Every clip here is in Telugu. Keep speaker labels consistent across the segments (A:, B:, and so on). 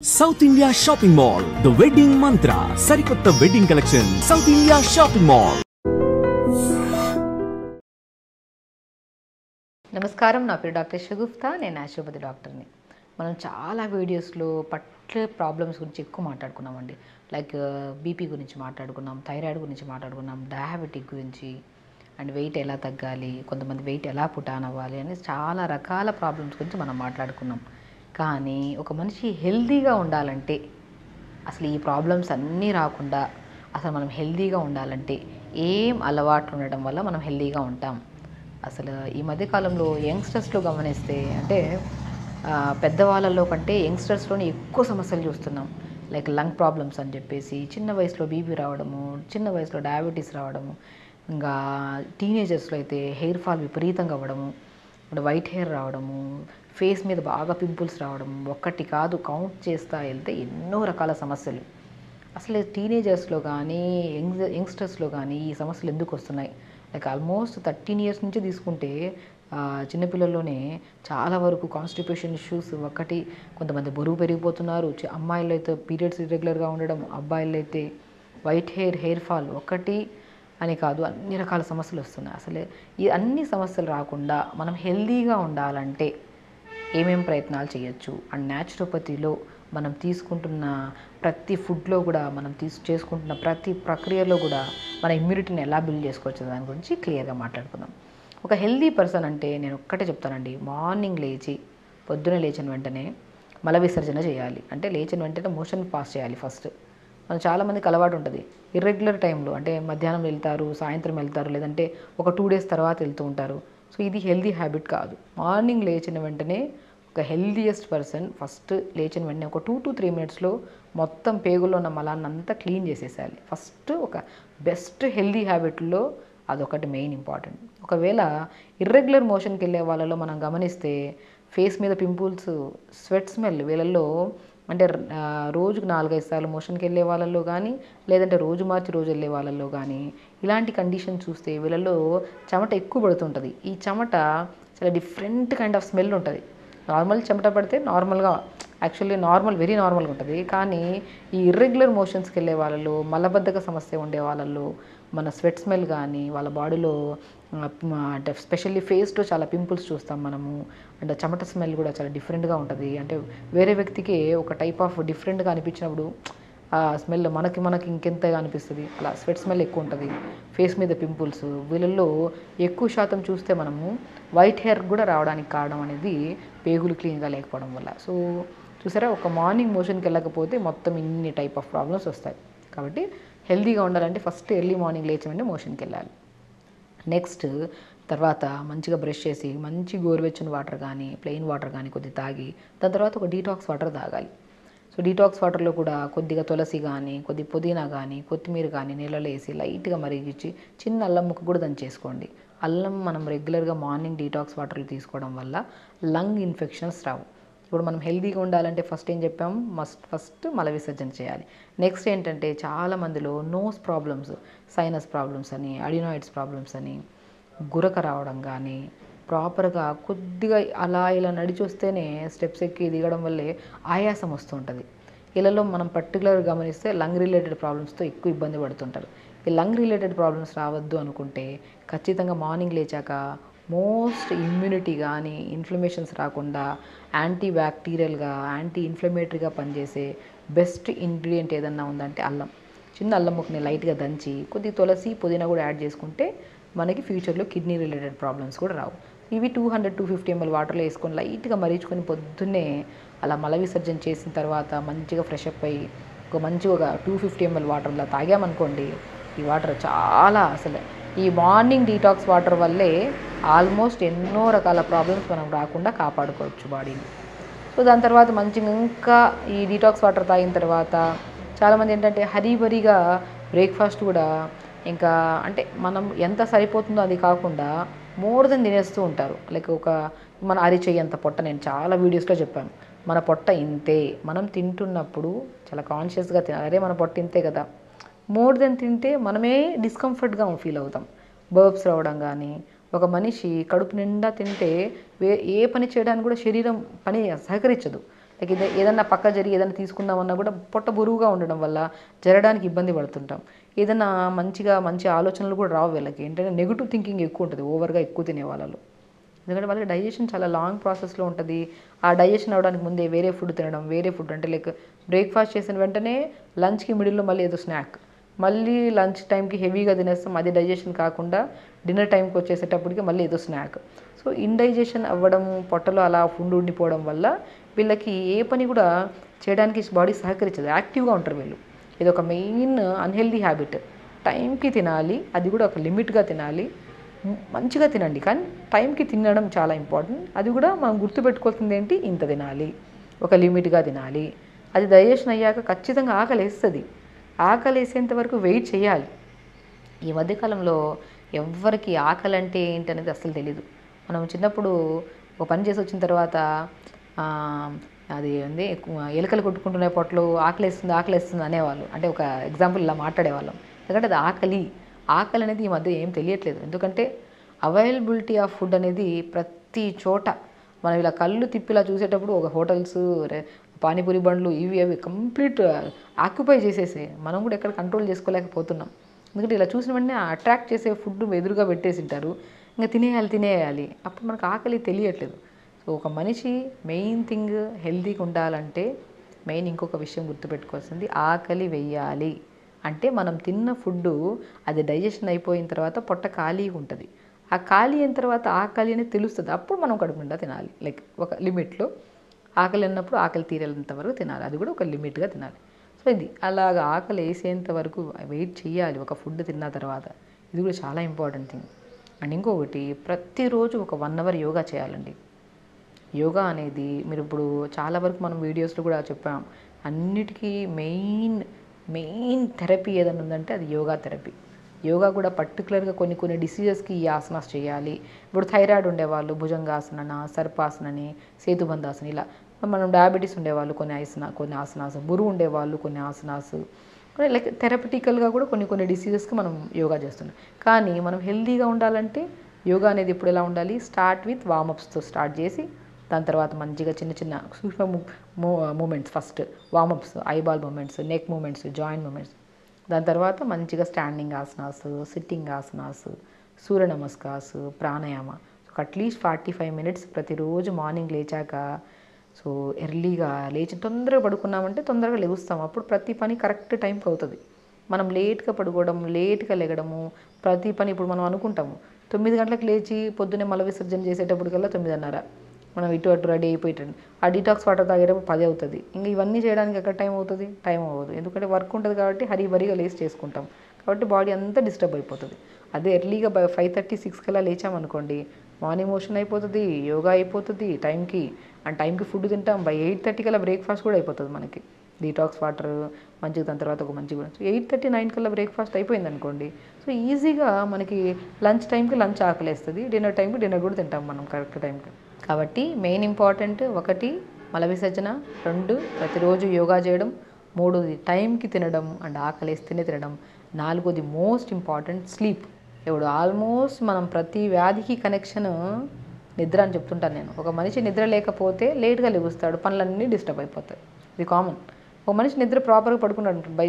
A: South India Shopping Mall, The Wedding Mantra, Sarikotta Wedding Collection, South India Shopping Mall.
B: నమస్కారం, నా పేరు డాక్టర్ షగుఫ్తా. నేను న్యాచురోపతి డాక్టర్ని. మనం చాలా వీడియోస్లో పర్టికులర్ ప్రాబ్లమ్స్ గురించి ఎక్కువ మాట్లాడుకున్నామండి. లైక్ బీపీ గురించి మాట్లాడుకున్నాం, థైరాయిడ్ గురించి మాట్లాడుకున్నాం, డయాబెటిక్ గురించి, అండ్ వెయిట్ ఎలా తగ్గాలి, కొంతమంది వెయిట్ ఎలా పుటాన్ అవ్వాలి అని చాలా రకాల ప్రాబ్లమ్స్ గురించి మనం మాట్లాడుకున్నాం. కానీ ఒక మనిషి హెల్తీగా ఉండాలంటే, అసలు ఈ ప్రాబ్లమ్స్ అన్నీ రాకుండా అసలు మనం హెల్తీగా ఉండాలంటే ఏం అలవాట్లు ఉండడం వల్ల మనం హెల్తీగా ఉంటాం? అసలు ఈ మధ్యకాలంలో యంగ్స్టర్స్లో గమనిస్తే, అంటే పెద్దవాళ్ళలో కంటే యంగ్స్టర్స్లోనే ఎక్కువ సమస్యలు చూస్తున్నాం. లైక్ లంగ్ ప్రాబ్లమ్స్ అని చెప్పేసి, చిన్న వయసులో బీపీ రావడము, చిన్న వయసులో డయాబెటీస్ రావడము, ఇంకా టీనేజర్స్లో అయితే హెయిర్ ఫాల్ విపరీతంగా అవ్వడము, వైట్ హెయిర్ రావడము, ఫేస్ మీద బాగా పింపుల్స్ రావడం, ఒక్కటి కాదు కౌంట్ చేస్తా వెళ్తే ఎన్నో రకాల సమస్యలు. అసలు టీనేజర్స్లో కానీ యంగ్స్టర్స్లో కానీ ఈ సమస్యలు ఎందుకు వస్తున్నాయి? లైక్ ఆల్మోస్ట్ 13 years నుంచి తీసుకుంటే చిన్నపిల్లల్లోనే చాలా వరకు కాన్స్టిపేషన్ ఇష్యూస్ ఒకటి, కొంతమంది బరువు పెరిగిపోతున్నారు, అమ్మాయిలు అయితే పీరియడ్స్ ఇర్రెగ్యులర్గా ఉండడం, అబ్బాయిలు అయితే వైట్ హెయిర్ ఫాల్ ఒకటి అని కాదు, అన్ని రకాల సమస్యలు వస్తున్నాయి. అసలు ఈ అన్ని సమస్యలు రాకుండా మనం హెల్తీగా ఉండాలంటే ఏమేం ప్రయత్నాలు చేయొచ్చు? అండ్ న్యాచురోపతిలో మనం తీసుకుంటున్న ప్రతి ఫుడ్లో కూడా, మనం చేసుకుంటున్న ప్రతి ప్రక్రియలో కూడా మన ఇమ్యూనిటీని ఎలా బిల్డ్ చేసుకోవచ్చు దాని గురించి క్లియర్గా మాట్లాడుకుందాం. ఒక హెల్తీ పర్సన్ అంటే నేను ఒక్కటే చెప్తానండి, మార్నింగ్ పొద్దున లేచిన వెంటనే మల విసర్జన చేయాలి. అంటే లేచిన వెంటనే మోషన్ పాస్ చేయాలి ఫస్ట్. మనం చాలామందికి అలవాటు ఉంటుంది, ఇర్రెగ్యులర్ టైంలో, అంటే మధ్యాహ్నం వెళ్తారు, సాయంత్రం వెళ్తారు, లేదంటే ఒక 2 days తర్వాత వెళ్తూ ఉంటారు. సో ఇది హెల్తీ హ్యాబిట్ కాదు. మార్నింగ్ లేచిన వెంటనే ఒక హెల్తీయెస్ట్ పర్సన్ ఫస్ట్ లేచిన వెంటనే ఒక 2 to 3 minutesలో మొత్తం పేగుల్లో ఉన్న మలాన్ని అంతా క్లీన్ చేసేసేయాలి. ఫస్ట్ ఒక బెస్ట్ హెల్తీ హ్యాబిట్లో అదొకటి మెయిన్ ఇంపార్టెంట్. ఒకవేళ ఇర్రెగ్యులర్ మోషన్కి వెళ్ళే వాళ్ళలో మనం గమనిస్తే ఫేస్ మీద పింపుల్స్, స్వెట్ స్మెల్, వీళ్ళల్లో అంటే రోజుకు 4-5 సార్లు మోషన్కి వెళ్ళే వాళ్ళల్లో కానీ, లేదంటే రోజు మార్చి రోజు వెళ్ళే వాళ్ళల్లో కానీ ఇలాంటి కండిషన్ చూస్తే వీళ్ళల్లో చెమట ఎక్కువ పడుతుంటుంది. ఈ చెమట చాలా డిఫరెంట్ కైండ్ ఆఫ్ స్మెల్ ఉంటుంది. నార్మల్ చెమట పడితే నార్మల్గా, యాక్చువల్లీ వెరీ నార్మల్గా ఉంటుంది. కానీ ఈ ఇర్రెగ్యులర్ మోషన్స్కి వెళ్ళే వాళ్ళలో, మలబద్ధక సమస్య ఉండే వాళ్ళల్లో మన స్వెట్ స్మెల్ కానీ, వాళ్ళ బాడీలో అంటే స్పెషల్లీ ఫేస్లో చాలా పింపుల్స్ చూస్తాం మనము. అండ్ చెమట స్మెల్ కూడా చాలా డిఫరెంట్గా ఉంటుంది. అంటే వేరే వ్యక్తికి ఒక టైప్ ఆఫ్ డిఫరెంట్గా అనిపించినప్పుడు ఆ స్మెల్ మనకి ఇంకెంతగా అనిపిస్తుంది. అలా స్వెట్ స్మెల్ ఎక్కువ ఉంటుంది. ఫేస్ మీద పింపుల్స్, వీళ్ళల్లో ఎక్కువ శాతం చూస్తే మనము వైట్ హెయిర్ కూడా రావడానికి కారణం అనేది పేగులు క్లీన్గా లేకపోవడం వల్ల. సో చూసారా, ఒక మార్నింగ్ మోషన్కి వెళ్ళకపోతే మొత్తం ఇన్ని టైప్ ఆఫ్ ప్రాబ్లమ్స్ వస్తాయి. కాబట్టి హెల్తీగా ఉండాలంటే ఫస్ట్ ఎర్లీ మార్నింగ్ లేచి మోషన్కి వెళ్ళాలి. నెక్స్ట్ తర్వాత మంచిగా బ్రష్ చేసి మంచి గోరువెచ్చని వాటర్ కానీ, ప్లెయిన్ వాటర్ కానీ కొద్దిగా తాగి, దాని తర్వాత ఒక డీటాక్స్ వాటర్ తాగాలి. సో డీటాక్స్ వాటర్లో కూడా కొద్దిగా తులసి కానీ, కొద్ది పుదీనా కానీ, కొత్తిమీర కానీ నీళ్ళలో వేసి లైట్గా మరిగించి చిన్న అల్లం ముక్క కూడా దంచేసుకోండి. అల్లం మనం రెగ్యులర్గా మార్నింగ్ డీటాక్స్ వాటర్లు తీసుకోవడం వల్ల లంగ్ ఇన్ఫెక్షన్స్ రావు. ఇప్పుడు మనం హెల్తీగా ఉండాలంటే ఫస్ట్ ఏం చెప్పాము, ఫస్ట్ మల విసర్జన చేయాలి. నెక్స్ట్ ఏంటంటే చాలామందిలో నోస్ ప్రాబ్లమ్స్, సైనస్ ప్రాబ్లమ్స్ అని, అడినాయిడ్స్ ప్రాబ్లమ్స్ అని, గురక రావడం కానీ, ప్రాపర్గా కొద్దిగా అలా ఇలా నడిచి వస్తేనే స్టెప్స్ ఎక్కి దిగడం వల్లే ఆయాసం వస్తుంటుంది. వీళ్ళలో మనం పర్టికులర్గా గమనిస్తే లంగ్ రిలేటెడ్ ప్రాబ్లమ్స్తో ఎక్కువ ఇబ్బంది పడుతుంటారు. ఈ లంగ్ రిలేటెడ్ ప్రాబ్లమ్స్ రావద్దు అనుకుంటే ఖచ్చితంగా మార్నింగ్ లేచాక మోస్ట్ ఇమ్యూనిటీ కానీ, ఇన్ఫ్లమేషన్స్ రాకుండా యాంటీ బ్యాక్టీరియల్గా, యాంటీ ఇన్ఫ్లమేటరీగా పనిచేసే బెస్ట్ ఇంగ్రీడియంట్ ఏదన్నా ఉందంటే అల్లం. చిన్న అల్లం ముక్కని లైట్గా దంచి కొద్ది తులసి, పుదీనా కూడా యాడ్ చేసుకుంటే మనకి ఫ్యూచర్లో కిడ్నీ రిలేటెడ్ ప్రాబ్లమ్స్ కూడా రావు. ఇవి 200-250 ml వాటర్లో వేసుకొని లైట్గా మరిచుకొని పొద్దున్నే అలా మల విసర్జన చేసిన తర్వాత మంచిగా ఫ్రెష్ అప్ అయ్యి ఒక మంచిగా 250 ml వాటర్లా తాగామనుకోండి, ఈ వాటర్ చాలా అసలు ఈ మార్నింగ్ డీటాక్స్ వాటర్ వల్లే ఆల్మోస్ట్ ఎన్నో రకాల ప్రాబ్లమ్స్ మనం రాకుండా కాపాడుకోవచ్చు బాడీని. సో దాని తర్వాత మంచిగా ఇంకా ఈ డీటాక్స్ వాటర్ తాగిన తర్వాత చాలామంది ఏంటంటే హరీబరీగా బ్రేక్ఫాస్ట్ కూడా ఇంకా, అంటే మనం ఎంత సరిపోతుందో అది కాకుండా మోర్ దెన్ తినేస్తూ ఉంటారు. లైక్ ఒక మన అరిచెయ్యి అంత పొట్ట, నేను చాలా వీడియోస్లో చెప్పాను, మన పొట్ట ఇంతే. మనం తింటున్నప్పుడు చాలా కాన్షియస్గా తినాలి, అరే మన పొట్ట ఇంతే కదా. మోర్ దెన్ తింటే మనమే డిస్కంఫర్ట్గా ఫీల్ అవుతాం, బర్బ్స్ రావడం కానీ. ఒక మనిషి కడుపు నిండా తింటే ఏ పని చేయడానికి కూడా శరీరం పని సహకరించదు. లైక్ ఏదన్నా పక్క జరిగి ఏదైనా తీసుకుందామన్నా కూడా పొట్ట బరువుగా ఉండడం వల్ల జరగడానికి ఇబ్బంది పడుతుంటాం. ఏదైనా మంచి ఆలోచనలు కూడా రావు వీళ్ళకి. ఏంటంటే నెగిటివ్ థింకింగ్ ఎక్కువ ఉంటుంది ఓవర్గా ఎక్కువ తినే వాళ్ళలో. ఎందుకంటే వాళ్ళకి డైజెషన్ చాలా లాంగ్ ప్రాసెస్లో ఉంటుంది. ఆ డైజెషన్ అవ్వడానికి ముందే వేరే ఫుడ్ తినడం, వేరే ఫుడ్ అంటే లైక్ బ్రేక్ఫాస్ట్ చేసిన వెంటనే లంచ్కి మిడిల్లో మళ్ళీ ఏదో స్నాక్, మళ్ళీ లంచ్ టైంకి హెవీగా తినేస్తాం, అది డైజెషన్ కాకుండా డిన్నర్ టైంకి వచ్చేసేటప్పటికి మళ్ళీ ఏదో స్నాక్. సో ఇండైజెషన్ అవ్వడం, పొట్టలో అలా ఫుడ్ ఉండిపోవడం వల్ల వీళ్ళకి ఏ పని కూడా చేయడానికి బాడీ సహకరించదు, యాక్టివ్గా ఉంటారు వీళ్ళు. ఇది ఒక మెయిన్ అన్హెల్దీ హ్యాబిట్. టైంకి తినాలి, అది కూడా ఒక లిమిట్గా తినాలి, మంచిగా తినండి, కానీ టైంకి తినడం చాలా ఇంపార్టెంట్. అది కూడా మనం గుర్తుపెట్టుకోవాల్సింది ఏంటి, ఇంత తినాలి, ఒక లిమిట్గా తినాలి. అది డైజెషన్ అయ్యాక ఖచ్చితంగా ఆకలి వేస్తుంది. ఆకలి వేసేంత వరకు వెయిట్ చేయాలి. ఈ మధ్యకాలంలో ఎవ్వరికి ఆకలి అంటే ఏంటి అనేది అస్సలు తెలీదు. మనం చిన్నప్పుడు ఒక పని చేసి వచ్చిన తర్వాత అది ఏంది ఎలుకలు కొట్టుకుంటునే పొట్లు ఆకలేస్తుంది అనేవాళ్ళు. అంటే ఒక ఎగ్జాంపుల్ ఇలా మాట్లాడేవాళ్ళం. ఎందుకంటే అది ఆకలి అనేది ఈ మధ్య ఏం తెలియట్లేదు. ఎందుకంటే అవైలబిలిటీ ఆఫ్ ఫుడ్ అనేది ప్రతి చోట మనం ఇలా కళ్ళు తిప్పిలా చూసేటప్పుడు ఒక హోటల్స్, పానీపూరి బండ్లు, ఇవి అవి కంప్లీట్ ఆక్యుపై చేసేసి మనం కూడా ఎక్కడ కంట్రోల్ చేసుకోలేకపోతున్నాం. ఎందుకంటే ఇలా చూసిన వెంటనే అట్రాక్ట్ చేసే ఫుడ్ ఎదురుగా పెట్టేసి ఉంటారు, ఇంకా తినేయాలి. అప్పుడు మనకు ఆకలి తెలియట్లేదు. సో ఒక మనిషి మెయిన్ థింగ్ హెల్తీగా ఉండాలంటే మెయిన్ ఇంకొక విషయం గుర్తుపెట్టుకోవాల్సింది, ఆకలి వెయ్యాలి. అంటే మనం తిన్న ఫుడ్డు అది డైజెషన్ అయిపోయిన తర్వాత పొట్ట ఖాళీగా ఉంటుంది. ఆ ఖాళీ అయిన తర్వాత ఆకలి అనేది తెలుస్తుంది. అప్పుడు మనం కడుపు నిండా తినాలి. లైక్ ఒక లిమిట్లో ఆకలి అన్నప్పుడు ఆకలి తీరేంత వరకు తినాలి, అది కూడా ఒక లిమిట్గా తినాలి. సో ఇది అలాగ ఆకలి వేసేంత వరకు వెయిట్ చేయాలి ఒక ఫుడ్ తిన్న తర్వాత. ఇది కూడా చాలా ఇంపార్టెంట్ థింగ్. అండ్ ఇంకొకటి, ప్రతిరోజు ఒక 1 అవర్ యోగా చేయాలండి. యోగా అనేది మీరు ఇప్పుడు చాలా వరకు మనం వీడియోస్లో కూడా చెప్పాం, అన్నిటికీ మెయిన్ థెరపీ ఏదైనా ఉందంటే అది యోగా థెరపీ. యోగా కూడా పర్టికులర్గా కొన్ని డిసీజెస్కి ఈ ఆసనాస్ చేయాలి. ఇప్పుడు థైరాయిడ్ ఉండేవాళ్ళు భుజంగాసన, సర్పాసనని, సేతుబంధాసన, ఇలా మనం డయాబెటీస్ ఉండేవాళ్ళు కొన్ని ఆసనాస్, బరువు ఉండేవాళ్ళు కొన్ని ఆసనాస్, లైక్ థెరపటికల్గా కూడా కొన్ని డిసీజెస్కి మనం యోగా చేస్తున్నాం. కానీ మనం హెల్తీగా ఉండాలంటే యోగా అనేది ఇప్పుడు ఎలా ఉండాలి, స్టార్ట్ విత్ వార్మప్స్తో స్టార్ట్ చేసి దాని తర్వాత మంచిగా చిన్న సూక్ష్మ movements, first warmups, eyeball movements, neck movements, joint movements, దాని తర్వాత మంచిగా standing asanas, sitting asanas, Surya namaskars, pranayama. So at least 45 minutes ప్రతిరోజు మార్నింగ్ లేచాక. సో ఎర్లీగా లేచి తొందరగా పడుకున్నామంటే తొందరగా లెగుస్తాం, అప్పుడు ప్రతి పని కరెక్ట్ టైంకి అవుతుంది. మనం లేట్గా పడుకోవడం, లేట్గా లెగడము, ప్రతి పని ఇప్పుడు మనం అనుకుంటాము 9 గంటలకు లేచి పొద్దున్నే మల విసర్జన చేసేటప్పటికల్లా 9:30, మనం ఇటు అటు రెడీ అయిపోయింది. ఆ డీటాక్స్ వాటర్ తాగేటప్పుడు 10 అవుతుంది. ఇంకా ఇవన్నీ చేయడానికి ఎక్కడ టైం అవుతుంది, టైం అవ్వదు. ఎందుకంటే వర్క్ ఉంటుంది కాబట్టి హరీబరీగా లేచి చేసుకుంటాం, కాబట్టి బాడీ అంతా డిస్టర్బ్ అయిపోతుంది. అదే ఎర్లీగా 5:30-6 కల్లా లేచామనుకోండి, మార్నింగ్ మోషన్ అయిపోతుంది, యోగా అయిపోతుంది టైంకి, అండ్ టైంకి ఫుడ్ తింటాం. 8:30 కల్లా బ్రేక్ఫాస్ట్ కూడా అయిపోతుంది మనకి. డీటాక్స్ వాటర్ మంచిగా, దాని తర్వాత ఒక మంచిగా 8:30-9 కల్లా బ్రేక్ఫాస్ట్ అయిపోయింది అనుకోండి. సో ఈజీగా మనకి లంచ్ టైంకి లంచ్ ఆకలేస్తుంది, డిన్నర్ టైంకి డిన్నర్ కూడా తింటాం మనం కరెక్ట్ టైంకి. కాబట్టి మెయిన్ ఇంపార్టెంట్ 1 మల విసర్జన, 2 ప్రతిరోజు యోగా చేయడం, 3 టైంకి తినడం అండ్ ఆకలేస్తేనే తినడం, 4 మోస్ట్ ఇంపార్టెంట్ స్లీప్. ఇప్పుడు ఆల్మోస్ట్ మనం ప్రతి వ్యాధికి కనెక్షన్ నిద్ర అని చెప్తుంటాను నేను. ఒక మనిషి నిద్ర లేకపోతే లేట్గా లెగుస్తాడు, పనులన్నీ డిస్టర్బ్ అయిపోతాయి, ఇది కామన్. ఒక మనిషి నిద్ర ప్రాపర్గా పడుకున్నాడు, బై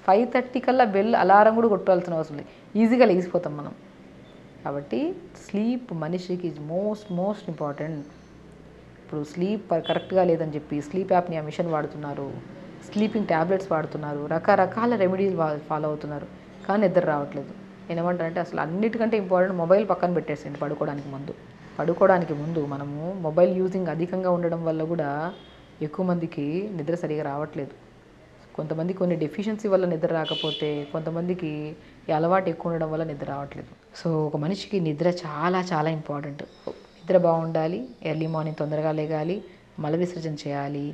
B: 5:30 కల్లా బెల్ అలారం కూడా కొట్టాల్సిన అవసరం లేదు, ఈజీగా లెగిసిపోతాం మనం. కాబట్టి స్లీప్ మనిషికి మోస్ట్ ఇంపార్టెంట్. ఇప్పుడు స్లీప్ కరెక్ట్గా లేదని చెప్పి స్లీప్ యాప్నియా మిషన్ వాడుతున్నారు, స్లీపింగ్ ట్యాబ్లెట్స్ వాడుతున్నారు, రకరకాల రెమెడీలు ఫాలో అవుతున్నారు, కానీ నిద్ర రావట్లేదు. నేను ఏమంటానంటే అసలు అన్నిటికంటే ఇంపార్టెంట్ మొబైల్ పక్కన పెట్టేసేయండి పడుకోవడానికి ముందు మనము మొబైల్ యూజింగ్ అధికంగా ఉండడం వల్ల కూడా ఎక్కువ మందికి నిద్ర సరిగా రావట్లేదు. కొంతమంది కొన్ని డెఫిషియన్సీ వల్ల నిద్ర రాకపోతే, కొంతమందికి ఈ అలవాటు ఎక్కువ ఉండడం వల్ల నిద్ర రావట్లేదు. సో ఒక మనిషికి నిద్ర చాలా ఇంపార్టెంట్. నిద్ర బాగుండాలి, ఎర్లీ మార్నింగ్ తొందరగా లేగాలి, మల విసర్జన చేయాలి,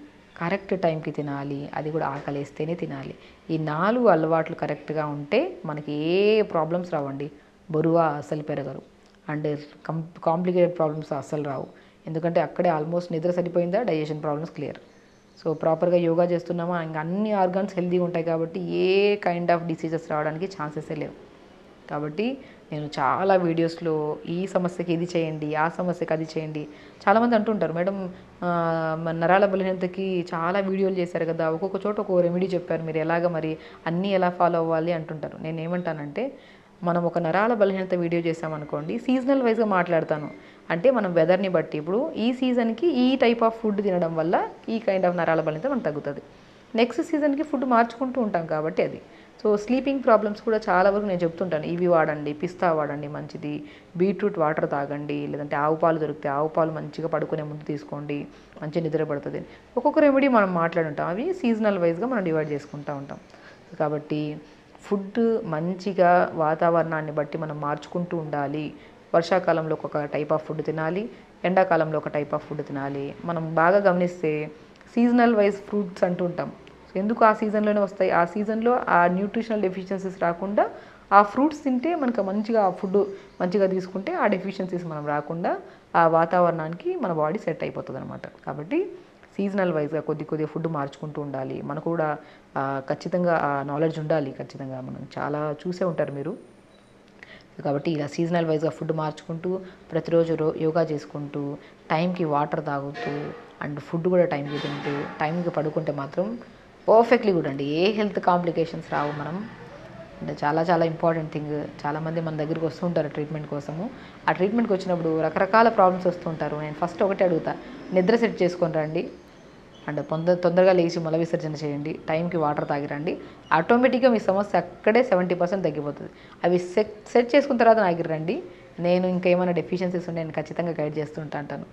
B: కరెక్ట్ టైంకి తినాలి, అది కూడా ఆకలేస్తేనే తినాలి. ఈ 4 అలవాట్లు కరెక్ట్గా ఉంటే మనకి ఏ ప్రాబ్లమ్స్ రావండి. బరువు అస్సలు పెరగరు, అండ్ కాంప్లికేటెడ్ ప్రాబ్లమ్స్ అస్సలు రావు. ఎందుకంటే అక్కడే ఆల్మోస్ట్ నిద్ర సరిపోయిందా, డైజెషన్ ప్రాబ్లమ్స్ క్లియర్. సో ప్రాపర్గా యోగా చేస్తున్నామా, ఇంకా అన్ని ఆర్గాన్స్ హెల్తీగా ఉంటాయి కాబట్టి ఏ కైండ్ ఆఫ్ డిసీజెస్ రావడానికి ఛాన్సెసే లేవు. కాబట్టి నేను చాలా వీడియోస్లో ఈ సమస్యకి ఇది చేయండి, ఆ సమస్యకి అది చేయండి. చాలామంది అంటుంటారు, మేడం నరాల బలహీనతకి చాలా వీడియోలు చేశారు కదా, ఒక్కొక్క చోట ఒక్కొక్క రెమెడీ చెప్పారు, మీరు ఎలాగ మరి అన్నీ ఎలా ఫాలో అవ్వాలి అంటుంటారు. నేను ఏమంటానంటే, మనం ఒక నరాల బలహీనత వీడియో చేసామనుకోండి, సీజనల్ వైజ్గా మాట్లాడతాను. అంటే మనం వెదర్ని బట్టి ఇప్పుడు ఈ సీజన్కి ఈ టైప్ ఆఫ్ ఫుడ్ తినడం వల్ల ఈ కైండ్ ఆఫ్ నరాల బలహీనత మనకు తగ్గుతుంది. నెక్స్ట్ సీజన్కి ఫుడ్ మార్చుకుంటూ ఉంటాం కాబట్టి అది. సో స్లీపింగ్ ప్రాబ్లమ్స్ కూడా చాలా వరకు నేను చెప్తుంటాను, ఇవి వాడండి, పిస్తా వాడండి మంచిది, బీట్రూట్ వాటర్ తాగండి, లేదంటే ఆవు పాలు దొరికితే ఆవు పాలు మంచిగా పడుకునే ముందు తీసుకోండి, మంచిగా నిద్ర పడుతుంది. ఒక్కొక్క రెమెడీ మనం మాట్లాడుంటాం, అవి సీజనల్ వైజ్గా మనం డివైడ్ చేసుకుంటూ ఉంటాం. కాబట్టి ఫుడ్ మంచిగా వాతావరణాన్ని బట్టి మనం మార్చుకుంటూ ఉండాలి. వర్షాకాలంలో ఒక టైప్ ఆఫ్ ఫుడ్ తినాలి, ఎండాకాలంలో ఒక టైప్ ఆఫ్ ఫుడ్ తినాలి. మనం బాగా గమనిస్తే సీజనల్ వైజ్ ఫ్రూట్స్ అంటుంటాం, ఎందుకు ఆ సీజన్లోనే వస్తాయి, ఆ సీజన్లో ఆ న్యూట్రిషనల్ డెఫిషియన్సీస్ రాకుండా ఆ ఫ్రూట్స్ తింటే మనకు మంచిగా ఆ ఫుడ్ మంచిగా తీసుకుంటే ఆ డెఫిషియన్సీస్ మనం రాకుండా ఆ వాతావరణానికి మన బాడీ సెట్ అయిపోతుంది అనమాట. కాబట్టి సీజనల్ వైజ్గా కొద్దిగా ఫుడ్ మార్చుకుంటూ ఉండాలి. మనకు కూడా ఖచ్చితంగా ఆ నాలెడ్జ్ ఉండాలి. ఖచ్చితంగా మనం చాలా చూసే ఉంటారు మీరు. కాబట్టి ఇలా సీజనల్ వైజ్గా ఫుడ్ మార్చుకుంటూ ప్రతిరోజు యోగా చేసుకుంటూ టైంకి వాటర్ తాగుతూ అండ్ ఫుడ్ కూడా టైంకి తింటూ టైంకి పడుకుంటే మాత్రం పర్ఫెక్ట్లీ గుడ్ అండి. ఏ హెల్త్ కాంప్లికేషన్స్ రావు. మనం అంటే చాలా చాలా ఇంపార్టెంట్ థింగ్. చాలామంది మన దగ్గరికి వస్తుంటారు ట్రీట్మెంట్ కోసము. ఆ ట్రీట్మెంట్కి వచ్చినప్పుడు రకరకాల ప్రాబ్లమ్స్ వస్తుంటారు. నేను ఫస్ట్ ఒకటే అడుగుతా, నిద్ర సెట్ చేసుకొని రండి అండ్ తొందరగా లేచి మల విసర్జన చేయండి, టైంకి వాటర్ తాగిరండి, ఆటోమేటిక్గా మీ సమస్య అక్కడే 70% తగ్గిపోతుంది. అవి సెట్ చేసుకున్న తర్వాత నాకు రండి, నేను ఇంకా ఏమైనా డెఫిషియన్సీస్ ఉంటే నేను ఖచ్చితంగా గైడ్ చేస్తుంటా అంటాను.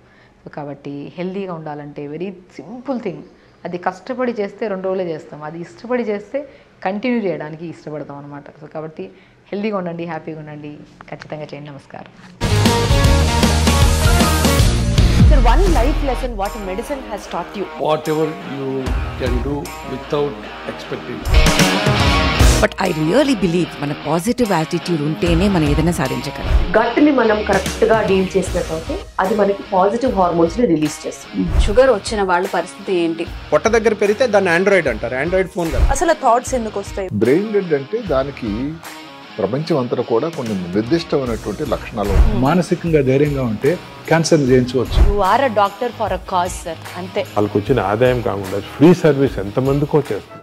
B: కాబట్టి హెల్తీగా ఉండాలంటే వెరీ సింపుల్ థింగ్. అది కష్టపడి చేస్తే 2 రోజులే చేస్తాం, అది ఇష్టపడి చేస్తే కంటిన్యూ చేయడానికి ఇష్టపడతాం అనమాట. సో కాబట్టి హెల్తీగా ఉండండి, హ్యాపీగా ఉండండి, ఖచ్చితంగా చేయండి. నమస్కారం.
C: Sir, one life lesson what medicine has taught you.
D: Whatever you can do without expecting.
E: But I really believe మన పాజిటివ్ యాటిట్యూడ్ ఉంటేనే మనం ఏదైనా సాధించగలం.
C: గట్ని మనం కరెక్ట్గా డీల్ చేసినట్లయితే అది మనకి పాజిటివ్ హార్మోన్స్ని రిలీజ్ చేస్తుంది.
F: షుగర్ వచ్చిన వాళ్ళ పరిస్థితి ఏంటి?
G: పొట్ట దగ్గర పెరిగితే దాన్ని ఆండ్రాయిడ్ అంటారు, ఆండ్రాయిడ్ ఫోన్ కదా.
C: అసలు థాట్స్ ఎందుకు వస్తాయి?
H: బ్రెయిన్ డెడ్ అంటే దానికి ప్రపంచం అంతా కూడా కొన్ని నిర్దిష్టమైనటువంటి లక్షణాలు.
I: మానసికంగా ధైర్యంగా ఉంటే క్యాన్సర్ జయించవచ్చు.
C: You are a doctor for a cause sir, అంతే.
J: వాళ్ళకి వచ్చిన ఆదాయం కాకుండా ఫ్రీ సర్వీస్ ఎంతమందికో చేస్తుంది.